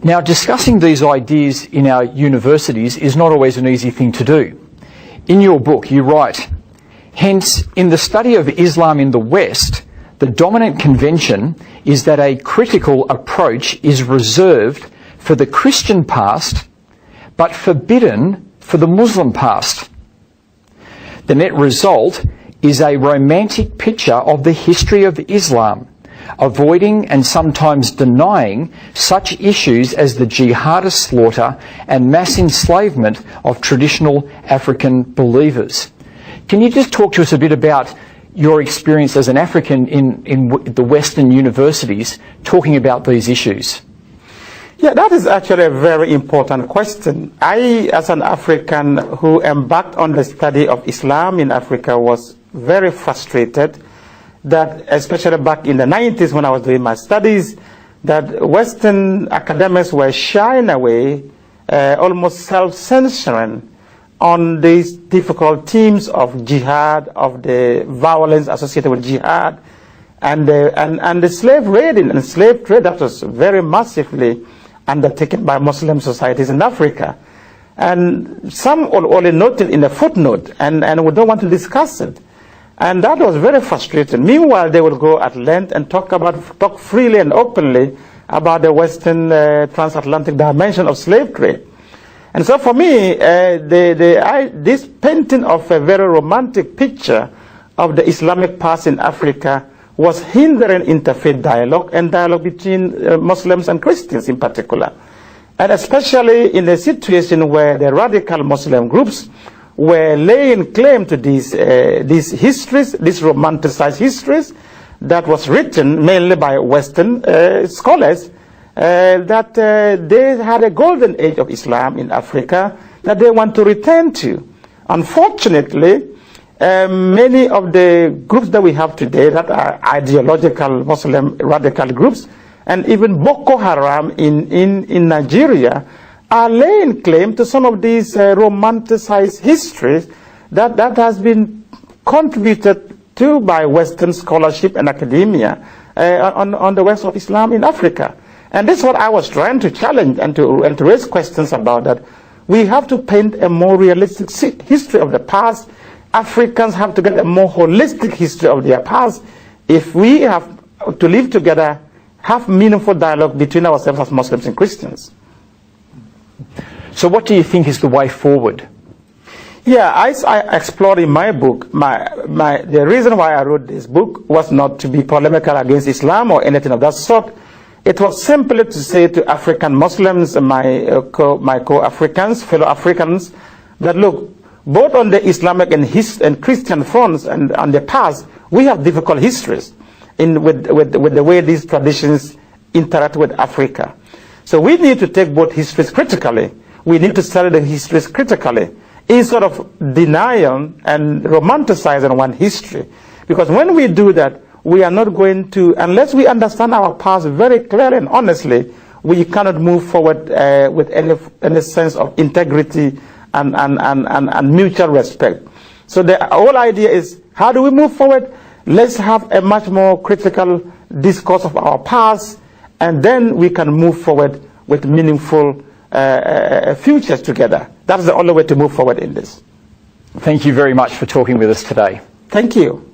Now, discussing these ideas in our universities is not always an easy thing to do. In your book, you write, hence, in the study of Islam in the West, the dominant convention is that a critical approach is reserved for the Christian past, but forbidden for the Muslim past. The net result is a romantic picture of the history of Islam, avoiding and sometimes denying such issues as the jihadist slaughter and mass enslavement of traditional African believers. Can you just talk to us a bit about your experience as an African in the Western universities talking about these issues? Yeah, that is actually a very important question. I, as an African who embarked on the study of Islam in Africa, was very frustrated that, especially back in the 90s when I was doing my studies, that Western academics were shying away, almost self-censoring on these difficult themes of jihad, of the violence associated with jihad, and the slave raiding and slave trade that was very massively undertaken by Muslim societies in Africa. And some only noted in a footnote, and we don't want to discuss it. And that was very frustrating. Meanwhile, they will go at length and talk freely and openly about the Western transatlantic dimension of slave trade. And so for me, this painting of a very romantic picture of the Islamic past in Africa was hindering interfaith dialogue and dialogue between Muslims and Christians in particular. And especially in a situation where the radical Muslim groups were laying claim to these histories, these romanticized histories that was written mainly by Western scholars, that they had a golden age of Islam in Africa that they want to return to. Unfortunately, many of the groups that we have today that are ideological Muslim radical groups, and even Boko Haram in Nigeria, are laying claim to some of these romanticized histories that has been contributed to by Western scholarship and academia on the West of Islam in Africa. And this is what I was trying to challenge and to raise questions about, that we have to paint a more realistic history of the past. Africans have to get a more holistic history of their past if we have to live together, have meaningful dialogue between ourselves as Muslims and Christians. So what do you think is the way forward? Yeah, I explored in my book, the reason why I wrote this book was not to be polemical against Islam or anything of that sort. It was simply to say to African Muslims, my co-Africans, fellow Africans, that look, both on the Islamic and Christian fronts and on the past, we have difficult histories with the way these traditions interact with Africa. So we need to take both histories critically. We need to study the histories critically, instead of denying and romanticizing one history. Because when we do that, we are not going to, unless we understand our past very clearly and honestly, we cannot move forward with any sense of integrity and mutual respect. So the whole idea is, how do we move forward? Let's have a much more critical discourse of our past, and then we can move forward with meaningful futures together. That's the only way to move forward in this. Thank you very much for talking with us today. Thank you.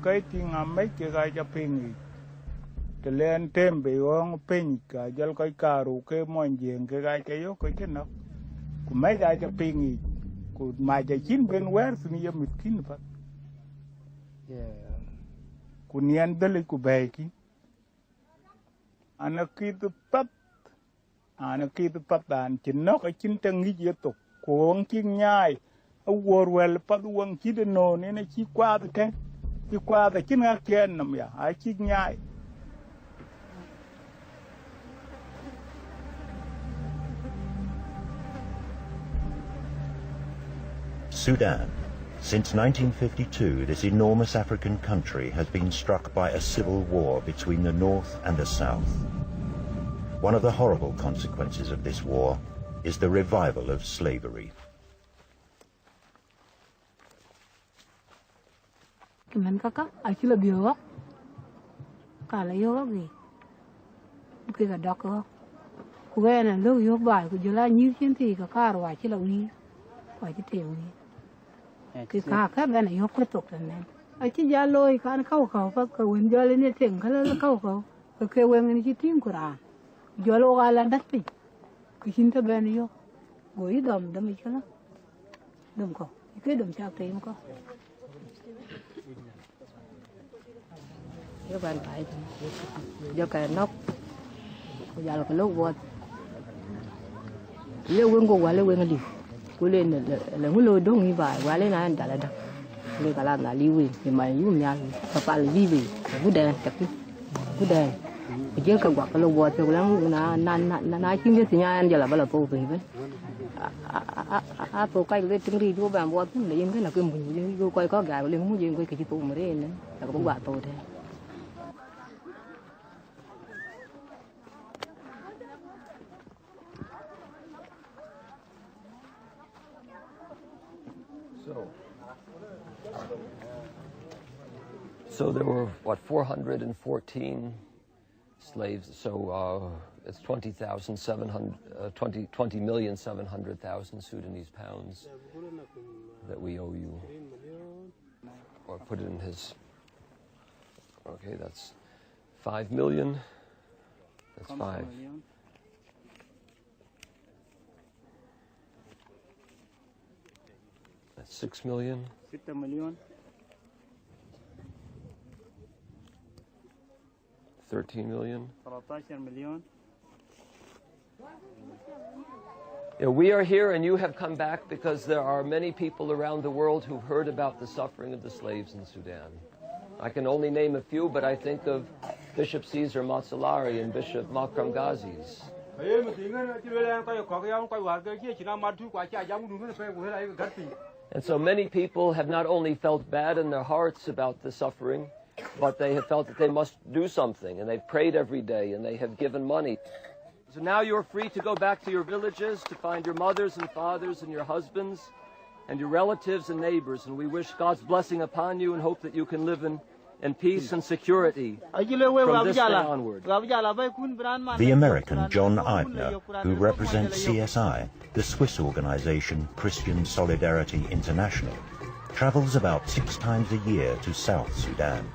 cái tiếng mấy cái gai cho pin cái lên thêm bị ông pin cái giờ cái caro cái mọi chuyện cái gai cái yếu cái nó cũng mấy gai cho pin cũng mà cái chín bên quét thì giờ mình kín phải cũng niên đây cũng bể kí anh itu patan chinok cái chín tầng nghĩ gì tục cuồng chín nhai world pat uang chi de no ne chi kwa de ke chi kwa de chin ga ken nam ya ai chi nyai. Sudan. Since 1952, this enormous African country has been struck by a civil war between the north and the south. One of the horrible consequences of this war is the revival of slavery. Mình có ai chỉ là biểu cả là yêu gì cái cả đọc cơ cô nghe là lúc yêu bài của giờ là nhiều chuyện thì cả rồi chỉ là uy phải chỉ theo uy cái cả bên này yêu quyết tục rồi nên ai chỉ giờ lôi cả khâu khâu phải cái quên giờ lên tiếng cái là khâu khâu cái quên cái chỉ tiếng của ra giờ lo cái là đất đi cái chuyện đó bên yêu gửi đầm đâm cái đó đầm có cái đầm sao thì không có cái bàn phải do cái nóc giờ là cái lỗ vọt leo quên cô qua leo quên cái gì cô lên là muốn lôi đúng như vậy qua lên này anh trả lại đâu lên cả làm là liu quên thì mày dùng nhà papa là gì vậy bút đèn chặt bút đèn chứ cái quạt cái lỗ vọt thì lắm na chính thì nhà anh giờ là bao là tô về với tô cây lên trứng đi vô bàn vọt là yên cái là cái mình vô coi có gà lên muốn gì coi cái tô mà đấy nữa là có quạt tô thế. So there were, what, 414 slaves, so it's 20,700,000 Sudanese pounds that we owe you. Or put it in his, okay, that's 5 million, that's 5. That's 6 million. 6 million. 13 million. 13 million. Yeah, we are here and you have come back because there are many people around the world who've heard about the suffering of the slaves in Sudan. I can only name a few, but I think of Bishop Caesar Matsalari and Bishop Makram Ghazis. And so many people have not only felt bad in their hearts about the suffering, but they have felt that they must do something, and they've prayed every day, and they have given money. So now you're free to go back to your villages, to find your mothers and fathers and your husbands and your relatives and neighbors, and we wish God's blessing upon you and hope that you can live in peace and security from this day onward. The American John Eibner, who represents CSI, the Swiss organization Christian Solidarity International, travels about 6 times a year to South Sudan.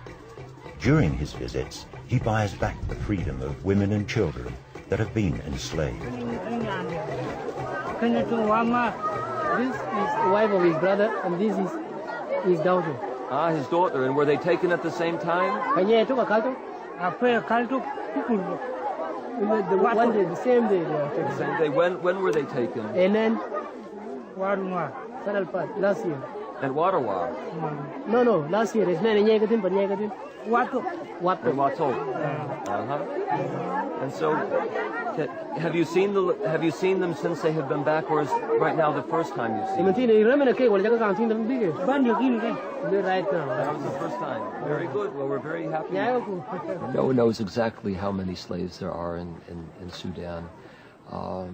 During his visits, he buys back the freedom of women and children that have been enslaved. This is the wife of his brother, and this is his daughter. Ah, his daughter. And were they taken at the same time? One day, the same day they were taken. Same day. When were they taken? And then, last year. At Warawa? No, last year. It's not Wato. In Wato. And so, have you seen them since they have been back, or is right now the first time you've seen them? Right now. That was the first time. Very good. Well, we're very happy. No one knows exactly how many slaves there are in Sudan,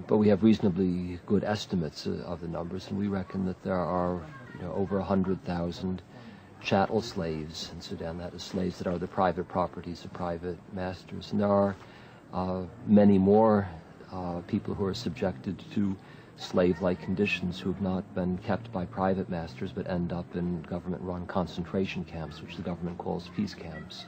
but we have reasonably good estimates of the numbers, and we reckon that there are over 100,000 chattel slaves in Sudan. That is, slaves that are the private properties of private masters. And there are many more people who are subjected to slave-like conditions who have not been kept by private masters but end up in government-run concentration camps, which the government calls peace camps.